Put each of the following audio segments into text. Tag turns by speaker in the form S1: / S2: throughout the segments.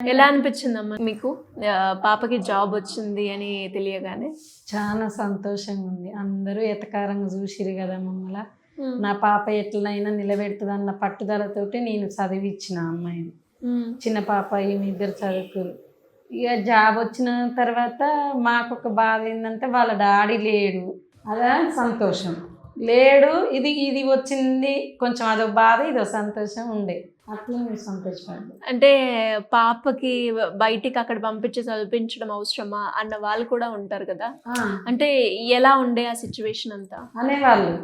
S1: ఎలా అనిపించిందమ్మా మీకు పాపకి జాబ్ వచ్చింది అని తెలియగానే?
S2: చాలా సంతోషంగా ఉంది. అందరూ ఎటకారంగా చూసిరు కదా మమ్మల్ని. నా పాప ఎట్లనైనా నిలబెడుతుందన్న పట్టుదలతోటి నేను చదివిచ్చిన అమ్మాయిని. చిన్న పాప ఈమె ఇద్దరు చదువుకురు. ఇక జాబ్ వచ్చిన తర్వాత మాకు ఒక బాధ ఏంటంటే వాళ్ళ డాడీ లేడు, అదా సంతోషం. లేడు, ఇది వచ్చింది కొంచెం అదో బాధ, ఇదో సంతోషం ఉండే. అట్లా మేము సంతోషపడ్డాం.
S1: అంటే పాపకి బయటికి అక్కడ పంపించి చదివించడం అవసరమా అన్న వాళ్ళు కూడా ఉంటారు కదా, అంటే ఎలా ఉండే ఆ సిచ్యువేషన్ అంతా?
S2: అనేవాళ్ళు,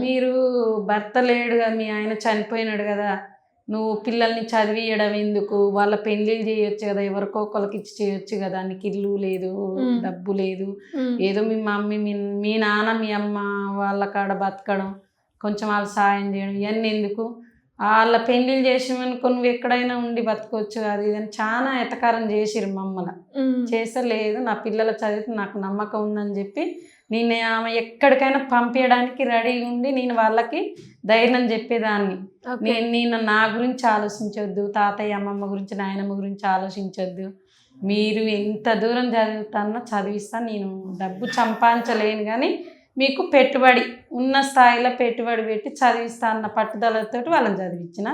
S2: మీరు భర్త లేడు కదా, మీ ఆయన చనిపోయినాడు కదా, నువ్వు పిల్లల్ని చదివియడం ఎందుకు, వాళ్ళ పెళ్ళిళ్ళు చేయొచ్చు కదా, ఎవరికో ఒకరికి ఇచ్చి చేయొచ్చు కదా, నీకు ఇల్లు లేదు, డబ్బు లేదు, ఏదో మీ మమ్మీ మీ నాన్న మీ అమ్మ వాళ్ళ కాడ బతకడం, కొంచెం వాళ్ళు సాయం చేయడం, ఇవన్నీ ఎందుకు, వాళ్ళ పెళ్ళిళ్ళు చేసామనుకో నువ్వు ఎక్కడైనా ఉండి బతకొచ్చు, అది ఇదని చాలా ఎటకారం చేసిరు మమ్మల్ని. చేసలేదు, నా పిల్లల చదివితే నాకు నమ్మకం ఉందని చెప్పి నేను ఆమె ఎక్కడికైనా పంపించడానికి రెడీగా ఉండి నేను వాళ్ళకి ధైర్యం చెప్పేదాన్ని. నేను నా గురించి ఆలోచించొద్దు, తాతయ్య అమ్మమ్మ గురించి నాయనమ్మ గురించి ఆలోచించొద్దు, మీరు ఎంత దూరం చదువుతానో చదివిస్తాను, నేను డబ్బు సంపాదించలేను కానీ మీకు పెట్టుబడి ఉన్న స్థాయిలో పెట్టుబడి పెట్టి చదివిస్తా అన్న పట్టుదలతో వాళ్ళని చదివించిన.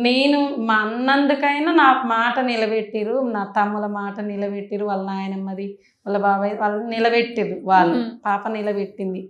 S2: నేను మా అన్నందుకైనా నా మాట నిలబెట్టిరు, నా తమ్ముల మాట నిలబెట్టిరు, వాళ్ళ నాయనమ్మది వాళ్ళ బాబాయ్ వాళ్ళు నిలబెట్టిరు, వాళ్ళు పాప నిలబెట్టింది.